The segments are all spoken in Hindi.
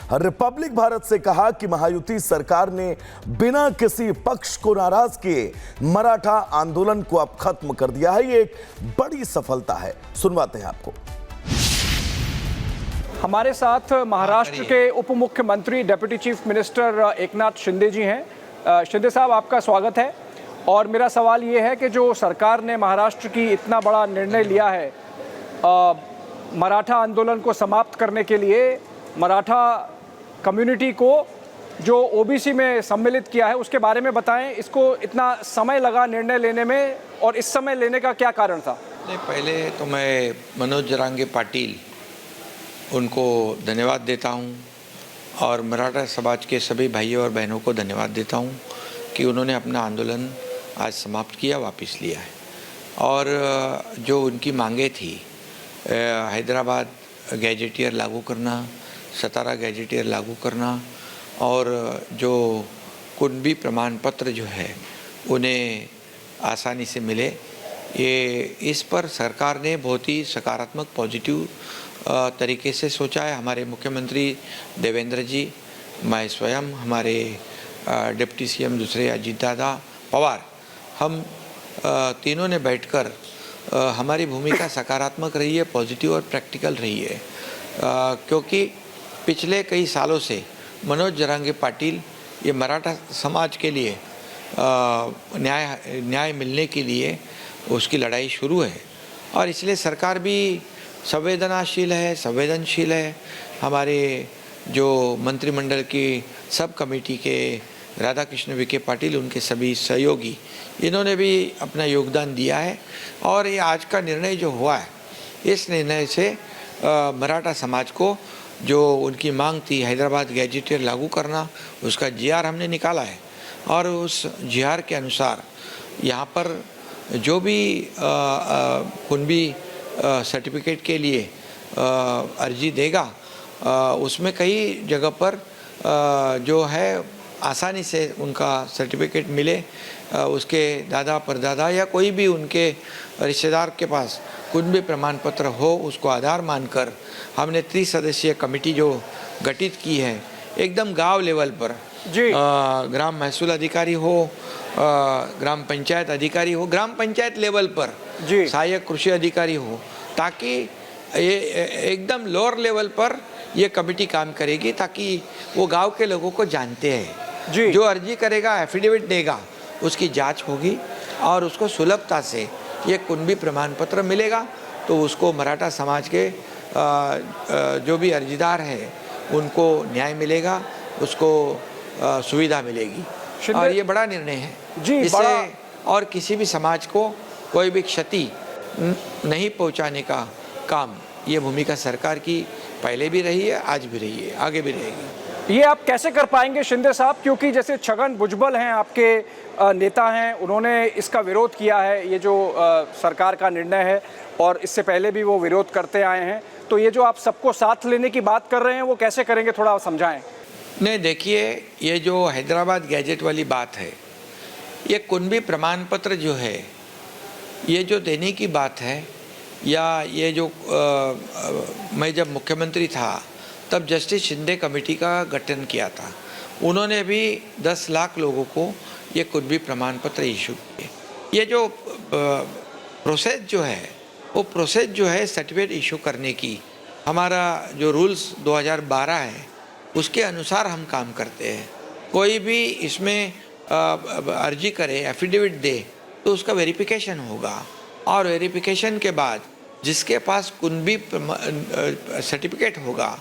रिपब्लिक भारत से कहा कि महायुति सरकार ने बिना किसी पक्ष को नाराज किए मराठा आंदोलन को अब खत्म कर दिया है। ये एक बड़ी सफलता है। सुनवाते हैं आपको। हमारे साथ महाराष्ट्र के उप मुख्यमंत्री deputy chief minister Eknath Shinde ji हैं। शिंदे साहब, आपका स्वागत है। और मेरा सवाल ये है कि जो सरकार ने महाराष्ट्र की इतना बड़ा निर्णय लिया है मराठा आंदोलन को समाप्त करने के लिए, मराठा कम्युनिटी को जो ओबीसी में सम्मिलित किया है, उसके बारे में बताएं। इसको इतना समय लगा निर्णय लेने में और इस समय लेने का क्या कारण था? नहीं, पहले तो मैं मनोज जरांगे पाटिल उनको धन्यवाद देता हूं और मराठा समाज के सभी भाइयों और बहनों को धन्यवाद देता हूं कि उन्होंने अपना आंदोलन आज समाप्त किया, वापस लिया है। और जो उनकी मांगे थी, हैदराबाद गैजेटियर लागू करना, सतारा गैजेटियर लागू करना और जो कुनबी प्रमाण पत्र जो है उन्हें आसानी से मिले, ये इस पर सरकार ने बहुत ही सकारात्मक पॉजिटिव तरीके से सोचा है। हमारे मुख्यमंत्री देवेंद्र जी, मैं स्वयं, हमारे डिप्टी सीएम दूसरे अजीत दादा पवार, हम तीनों ने बैठकर हमारी भूमिका सकारात्मक रही है, पॉजिटिव और प्रैक्टिकल रही है। क्योंकि पिछले कई सालों से मनोज जरांगे पाटिल ये मराठा समाज के लिए न्याय मिलने के लिए उसकी लड़ाई शुरू है और इसलिए सरकार भी संवेदनशील है। हमारे जो मंत्रिमंडल की सब कमेटी के राधाकृष्ण विखे पाटिल, उनके सभी सहयोगी, इन्होंने भी अपना योगदान दिया है। और ये आज का निर्णय जो हुआ है, इस निर्णय से मराठा समाज को जो उनकी मांग थी हैदराबाद गैजेटियर लागू करना, उसका जीआर हमने निकाला है और उस जीआर के अनुसार यहाँ पर जो भी कुनबी सर्टिफिकेट के लिए अर्जी देगा, उसमें कई जगह पर जो है आसानी से उनका सर्टिफिकेट मिले। उसके दादा परदादा या कोई भी उनके रिश्तेदार के पास कुनबी प्रमाण पत्र हो, उसको आधार मानकर हमने त्रिसदस्यीय कमेटी जो गठित की है, एकदम गांव लेवल पर जी, ग्राम महसूल अधिकारी हो, ग्राम पंचायत अधिकारी हो, ग्राम पंचायत लेवल पर जी सहायक कृषि अधिकारी हो, ताकि ये एकदम लोअर लेवल पर ये कमेटी काम करेगी, ताकि वो गांव के लोगों को जानते हैं जी। जो अर्जी करेगा, एफिडेविट देगा, उसकी जांच होगी और उसको सुलभता से ये कुनबी प्रमाण पत्र मिलेगा, तो उसको मराठा समाज के जो भी अर्जीदार है उनको न्याय मिलेगा, उसको सुविधा मिलेगी। और ये बड़ा निर्णय है जी। इससे और किसी भी समाज को कोई भी क्षति नहीं पहुंचाने का काम, ये भूमिका सरकार की पहले भी रही है, आज भी रही है, आगे भी रहेगी। ये आप कैसे कर पाएंगे शिंदे साहब? क्योंकि जैसे छगन भुजबल हैं, आपके नेता हैं, उन्होंने इसका विरोध किया है, ये जो सरकार का निर्णय है, और इससे पहले भी वो विरोध करते आए हैं। तो ये जो आप सबको साथ लेने की बात कर रहे हैं, वो कैसे करेंगे, थोड़ा समझाएं। नहीं, देखिए, ये जो हैदराबाद गैजेट वाली बात है, ये कुनबी प्रमाण पत्र जो है, ये जो देने की बात है, या ये जो मैं जब मुख्यमंत्री था तब जस्टिस शिंदे कमेटी का गठन किया था, उन्होंने भी 10 लाख लोगों को ये कुनबी प्रमाण पत्र इशू किए। ये जो प्रोसेस जो है, वो प्रोसेस जो है सर्टिफिकेट इशू करने की, हमारा जो रूल्स 2012 है उसके अनुसार हम काम करते हैं। कोई भी इसमें अर्जी करे, एफिडेविट दे, तो उसका वेरिफिकेशन होगा और वेरिफिकेशन के बाद जिसके पास कुनबी सर्टिफिकेट होगा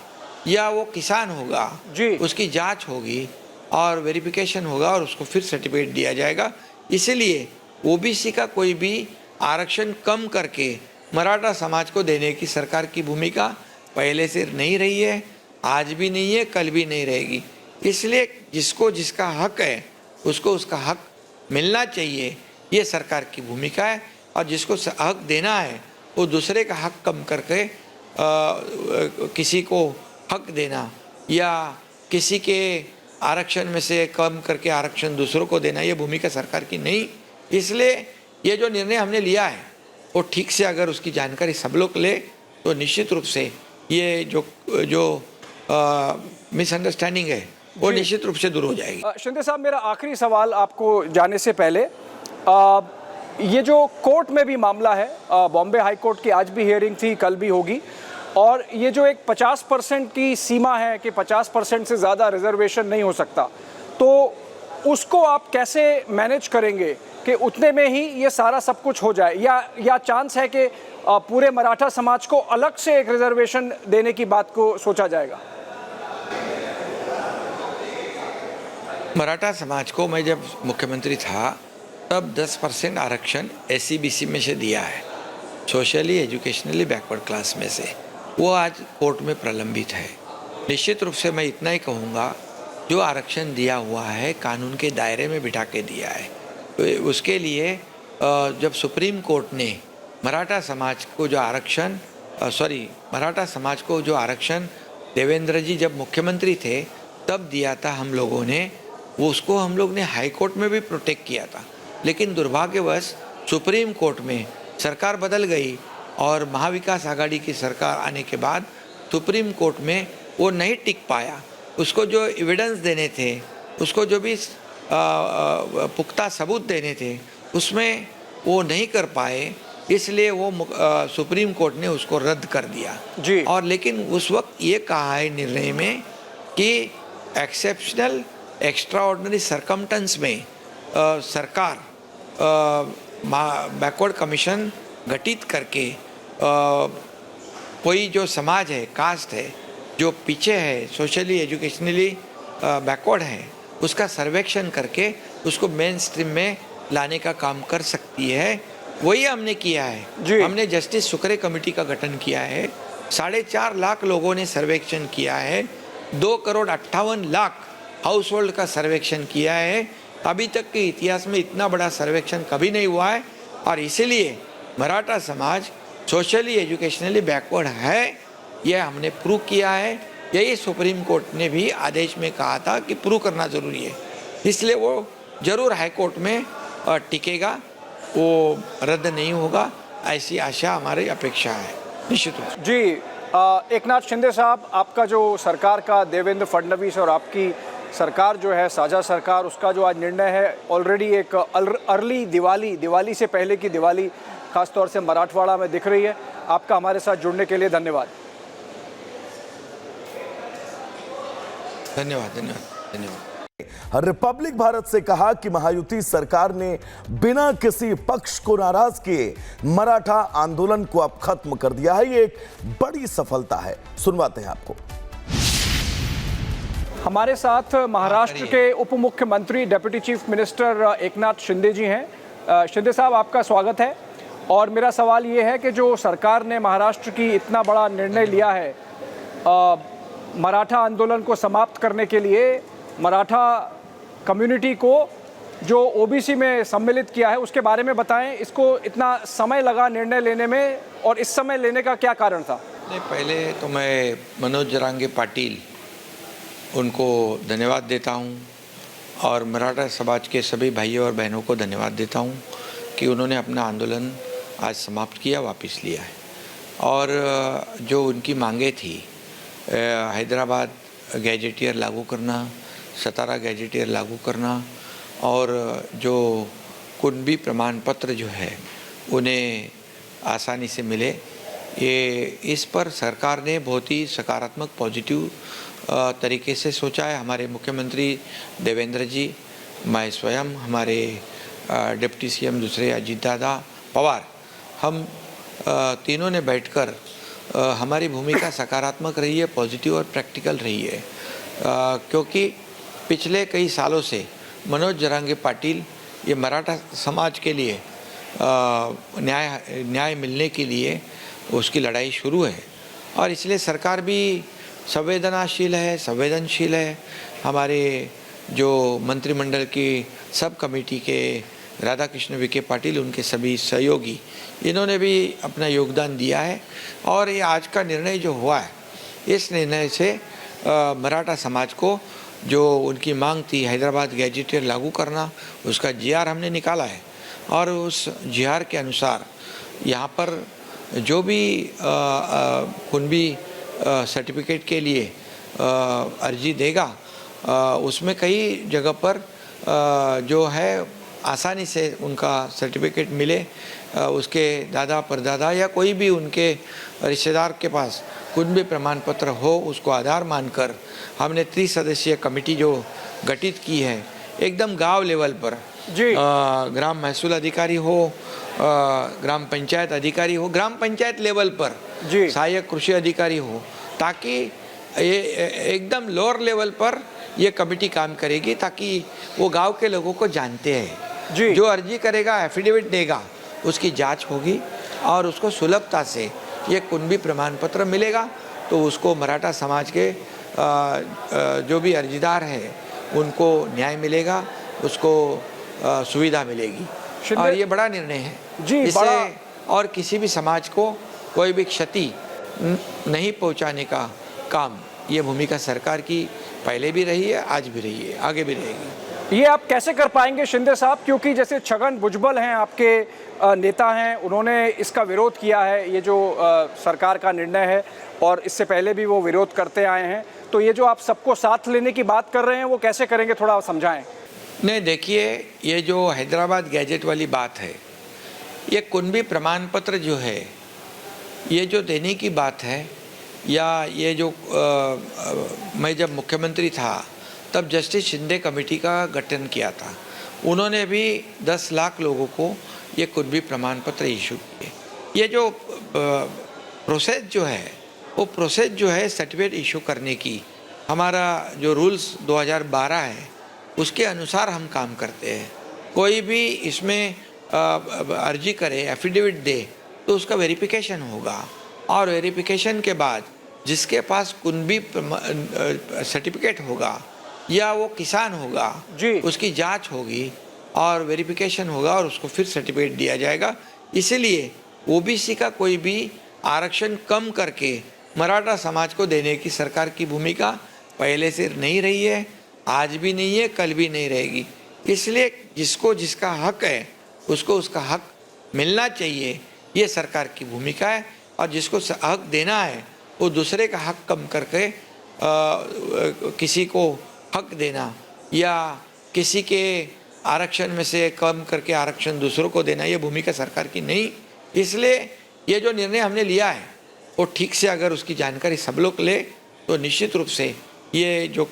या वो किसान होगा जी, उसकी जांच होगी और वेरिफिकेशन होगा और उसको फिर सर्टिफिकेट दिया जाएगा। इसीलिए ओबीसी का कोई भी आरक्षण कम करके मराठा समाज को देने की सरकार की भूमिका पहले से नहीं रही है, आज भी नहीं है, कल भी नहीं रहेगी। इसलिए जिसको जिसका हक है उसको उसका हक मिलना चाहिए, ये सरकार की भूमिका है। और जिसको हक देना है वो दूसरे का हक कम करके किसी को हक देना या किसी के आरक्षण में से कम करके आरक्षण दूसरों को देना, ये भूमिका सरकार की नहीं। इसलिए ये जो निर्णय हमने लिया है वो ठीक से अगर उसकी जानकारी सब लोग ले तो निश्चित रूप से ये जो मिसअंडरस्टैंडिंग है वो निश्चित रूप से दूर हो जाएगी। शिंदे साहब, मेरा आखिरी सवाल आपको जाने से पहले, ये जो कोर्ट में भी मामला है, बॉम्बे हाई कोर्ट की आज भी हियरिंग थी, कल भी होगी, और ये जो एक 50% की सीमा है कि 50% से ज़्यादा रिजर्वेशन नहीं हो सकता, तो उसको आप कैसे मैनेज करेंगे कि उतने में ही ये सारा सब कुछ हो जाए, या चांस है कि पूरे मराठा समाज को अलग से एक रिजर्वेशन देने की बात को सोचा जाएगा? मराठा समाज को मैं जब मुख्यमंत्री था तब 10% आरक्षण SC/BC में से दिया है, सोशली एजुकेशनली बैकवर्ड क्लास में से, वो आज कोर्ट में प्रलंबित है। निश्चित रूप से मैं इतना ही कहूँगा, जो आरक्षण दिया हुआ है कानून के दायरे में बिठा के दिया है, तो उसके लिए जब सुप्रीम कोर्ट ने मराठा समाज को जो आरक्षण देवेंद्र जी जब मुख्यमंत्री थे तब दिया था हम लोगों ने, उसको हम लोग ने हाई कोर्ट में भी प्रोटेक्ट किया था, लेकिन दुर्भाग्यवश सुप्रीम कोर्ट में सरकार बदल गई और महाविकास आघाड़ी की सरकार आने के बाद सुप्रीम कोर्ट में वो नहीं टिक पाया। उसको जो एविडेंस देने थे, उसको जो भी पुख्ता सबूत देने थे, उसमें वो नहीं कर पाए, इसलिए वो सुप्रीम कोर्ट ने उसको रद्द कर दिया जी। और लेकिन उस वक्त ये कहा है निर्णय में कि एक्सेप्शनल एक्स्ट्राऑर्डिनरी सरकमटेंस में सरकार बैकवर्ड कमीशन गठित करके कोई जो समाज है, कास्ट है, जो पीछे है, सोशली एजुकेशनली बैकवर्ड है, उसका सर्वेक्षण करके उसको मेन स्ट्रीम में लाने का काम कर सकती है। वही हमने किया है। हमने जस्टिस सुकरे कमेटी का गठन किया है, 4.5 लाख लोगों ने सर्वेक्षण किया है, 2,58,00,000 हाउस होल्ड का सर्वेक्षण किया है। अभी तक के इतिहास में इतना बड़ा सर्वेक्षण कभी नहीं हुआ है और इसीलिए मराठा समाज सोशली एजुकेशनली बैकवर्ड है, यह हमने प्रूव किया है। यही सुप्रीम कोर्ट ने भी आदेश में कहा था कि प्रूव करना ज़रूरी है, इसलिए वो ज़रूर हाई कोर्ट में टिकेगा, वो रद्द नहीं होगा, ऐसी आशा हमारी अपेक्षा है निश्चित रूप से। जी, एकनाथ शिंदे साहब, आपका जो सरकार का देवेंद्र फडणवीस और आपकी सरकार जो है साझा सरकार, उसका जो आज निर्णय है, ऑलरेडी एक अर्ली दिवाली से पहले की दिवाली खासतौर से मराठवाड़ा में दिख रही है। आपका हमारे साथ जुड़ने के लिए धन्यवाद। धन्यवाद। रिपब्लिक भारत से कहा कि महायुति सरकार ने बिना किसी पक्ष को नाराज किए मराठा आंदोलन को अब खत्म कर दिया है। ये एक बड़ी सफलता है। सुनवाते हैं आपको। हमारे साथ महाराष्ट्र के उप मुख्यमंत्री deputy chief minister Eknath Shinde ji हैं। शिंदे साहब, आपका स्वागत है। और मेरा सवाल ये है कि जो सरकार ने महाराष्ट्र की इतना बड़ा निर्णय लिया है मराठा आंदोलन को समाप्त करने के लिए, मराठा कम्युनिटी को जो ओबीसी में सम्मिलित किया है, उसके बारे में बताएं। इसको इतना समय लगा निर्णय लेने में और इस समय लेने का क्या कारण था? नहीं, पहले तो मैं मनोज जरांगे पाटिल उनको धन्यवाद देता हूं और मराठा समाज के सभी भाइयों और बहनों को धन्यवाद देता हूं कि उन्होंने अपना आंदोलन आज समाप्त किया, वापस लिया है। और जो उनकी मांगे थी, हैदराबाद गैजेटियर लागू करना, सतारा गैजेटियर लागू करना और जो कुनबी प्रमाण पत्र जो है उन्हें आसानी से मिले, ये इस पर सरकार ने बहुत ही सकारात्मक पॉजिटिव तरीके से सोचा है। हमारे मुख्यमंत्री देवेंद्र जी, मैं स्वयं, हमारे डिप्टी सीएम दूसरे अजीत दादा पवार, हम तीनों ने बैठकर हमारी भूमिका सकारात्मक रही है, पॉजिटिव और प्रैक्टिकल रही है, क्योंकि पिछले कई सालों से मनोज जरांगे पाटिल ये मराठा समाज के लिए न्याय मिलने के लिए उसकी लड़ाई शुरू है और इसलिए सरकार भी संवेदनशील है। हमारे जो मंत्रिमंडल की सब कमेटी के राधाकृष्ण विखे पाटिल, उनके सभी सहयोगी, इन्होंने भी अपना योगदान दिया है और ये आज का निर्णय जो हुआ है, इस निर्णय से मराठा समाज को जो उनकी मांग थी हैदराबाद गैजेटियर लागू करना, उसका जीआर हमने निकाला है और उस जीआर के अनुसार यहाँ पर जो भी कुनबी सर्टिफिकेट के लिए अर्जी देगा उसमें कई जगह पर जो है आसानी से उनका सर्टिफिकेट मिले, उसके दादा परदादा या कोई भी उनके रिश्तेदार के पास कुंभी प्रमाण पत्र हो, उसको आधार मानकर हमने त्रिसदस्यीय कमेटी जो गठित की है एकदम गांव लेवल पर जी। ग्राम महसूल अधिकारी हो, ग्राम पंचायत अधिकारी हो, ग्राम पंचायत लेवल पर जी। सहायक कृषि अधिकारी हो, ताकि ये एकदम लोअर लेवल पर ये कमेटी काम करेगी ताकि वो गांव के लोगों को जानते हैं। जी। जो अर्जी करेगा, एफिडेविट देगा, उसकी जांच होगी और उसको सुलभता से ये कुंभी प्रमाण पत्र मिलेगा, तो उसको मराठा समाज के जो भी अर्जीदार है उनको न्याय मिलेगा, उसको सुविधा मिलेगी। और ये बड़ा निर्णय है जी, इससे और किसी भी समाज को कोई भी क्षति नहीं पहुंचाने का काम ये भूमिका सरकार की पहले भी रही है, आज भी रही है, आगे भी रहेगी। ये आप कैसे कर पाएंगे शिंदे साहब, क्योंकि जैसे छगन भुजबल हैं आपके नेता हैं, उन्होंने इसका विरोध किया है, ये जो सरकार का निर्णय है, और इससे पहले भी वो विरोध करते आए हैं, तो ये जो आप सबको साथ लेने की बात कर रहे हैं वो कैसे करेंगे, थोड़ा समझाएं। नहीं, देखिए, ये जो हैदराबाद गैजेट वाली बात है, ये कुंभी प्रमाण पत्र जो है ये जो देने की बात है, या ये जो मैं जब मुख्यमंत्री था तब जस्टिस शिंदे कमेटी का गठन किया था, उन्होंने भी 10 लाख लोगों को ये कुंभी प्रमाण पत्र इशू किए। ये जो प्रोसेस जो है वो प्रोसेस जो है सर्टिफिकेट इशू करने की, हमारा जो रूल्स 2012 है उसके अनुसार हम काम करते हैं। कोई भी इसमें अर्जी करे, एफिडेविट दे, तो उसका वेरिफिकेशन होगा, और वेरिफिकेशन के बाद जिसके पास कुंभी सर्टिफिकेट होगा या वो किसान होगा जी, उसकी जांच होगी और वेरिफिकेशन होगा और उसको फिर सर्टिफिकेट दिया जाएगा। इसीलिए ओबीसी का कोई भी आरक्षण कम करके मराठा समाज को देने की सरकार की भूमिका पहले से नहीं रही है, आज भी नहीं है, कल भी नहीं रहेगी। इसलिए जिसको जिसका हक है उसको उसका हक मिलना चाहिए, ये सरकार की भूमिका है। और जिसको हक देना है वो दूसरे का हक कम करके किसी को हक देना या किसी के आरक्षण में से कम करके आरक्षण दूसरों को देना, ये भूमिका सरकार की नहीं। इसलिए ये जो निर्णय हमने लिया है वो ठीक से अगर उसकी जानकारी सब लोग ले तो निश्चित रूप से ये जो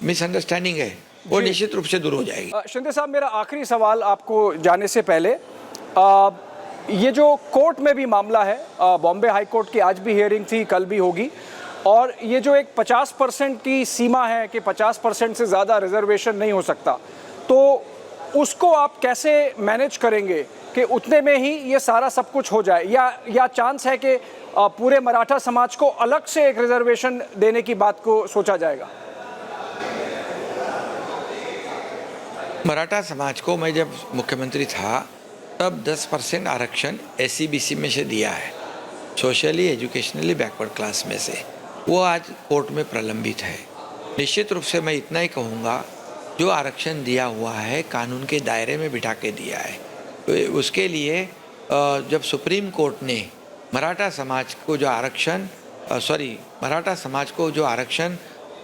मिसअंडरस्टैंडिंग है वो निश्चित रूप से दूर हो जाएगी। शिंदे साहब, मेरा आखिरी सवाल आपको जाने से पहले, ये जो कोर्ट में भी मामला है, बॉम्बे हाई कोर्ट की आज भी हियरिंग थी, कल भी होगी, और ये जो एक 50% की सीमा है कि 50% से ज़्यादा रिजर्वेशन नहीं हो सकता, तो उसको आप कैसे मैनेज करेंगे कि उतने में ही ये सारा सब कुछ हो जाए, या चांस है कि पूरे मराठा समाज को अलग से एक रिजर्वेशन देने की बात को सोचा जाएगा? मराठा समाज को मैं जब मुख्यमंत्री था तब 10% आरक्षण SC/BC में से दिया है, सोशली एजुकेशनली बैकवर्ड क्लास में से, वो आज कोर्ट में प्रलंबित है। निश्चित रूप से मैं इतना ही कहूँगा, जो आरक्षण दिया हुआ है कानून के दायरे में बिठा के दिया है। तो उसके लिए जब सुप्रीम कोर्ट ने मराठा समाज को जो आरक्षण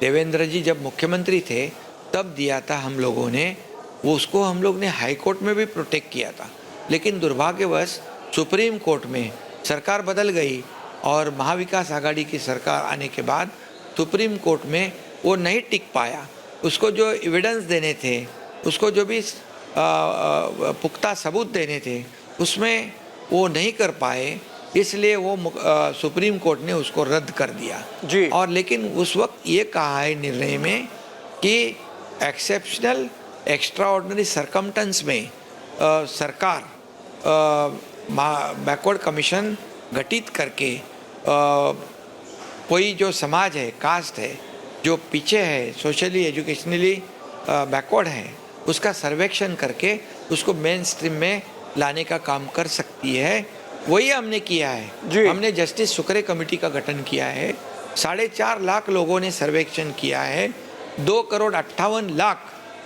देवेंद्र जी जब मुख्यमंत्री थे तब दिया था हम लोगों ने, वो उसको हम लोग ने हाई कोर्ट में भी प्रोटेक्ट किया था। लेकिन दुर्भाग्यवश सुप्रीम कोर्ट में सरकार बदल गई और महाविकास आघाड़ी की सरकार आने के बाद सुप्रीम कोर्ट में वो नहीं टिक पाया। उसको जो एविडेंस देने थे, उसको जो भी पुख्ता सबूत देने थे, उसमें वो नहीं कर पाए, इसलिए वो सुप्रीम कोर्ट ने उसको रद्द कर दिया जी। और लेकिन उस वक्त ये कहा है निर्णय में कि एक्सेप्शनल एक्स्ट्राऑर्डिनरी सरकमटेंस में सरकार बैकवर्ड कमीशन गठित करके कोई जो समाज है, कास्ट है, जो पीछे है, सोशली एजुकेशनली बैकवर्ड है, उसका सर्वेक्षण करके उसको मेन स्ट्रीम में लाने का काम कर सकती है। वही हमने किया है। हमने जस्टिस सुकरे कमेटी का गठन किया है, 4.5 लाख लोगों ने सर्वेक्षण किया है, 2,58,00,000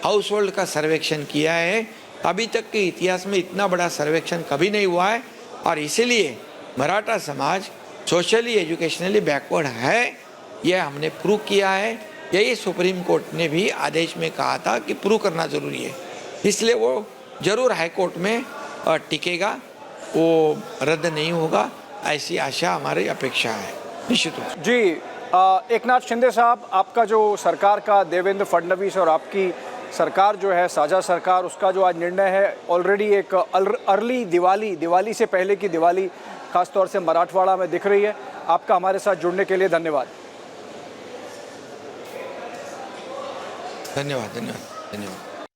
हाउस होल्ड का सर्वेक्षण किया है। अभी तक के इतिहास में इतना बड़ा सर्वेक्षण कभी नहीं हुआ है और इसीलिए मराठा समाज सोशली एजुकेशनली बैकवर्ड है यह हमने प्रूव किया है। यही सुप्रीम कोर्ट ने भी आदेश में कहा था कि प्रूव करना ज़रूरी है, इसलिए वो ज़रूर हाई कोर्ट में टिकेगा, वो रद्द नहीं होगा, ऐसी आशा हमारी अपेक्षा है निश्चित रूप से। जी, एकनाथ शिंदे साहब, आपका जो सरकार का देवेंद्र फडणवीस और आपकी सरकार जो है साझा सरकार, उसका जो आज निर्णय है, ऑलरेडी एक अर्ली दिवाली से पहले की दिवाली खासतौर से मराठवाड़ा में दिख रही है। आपका हमारे साथ जुड़ने के लिए धन्यवाद। धन्यवाद।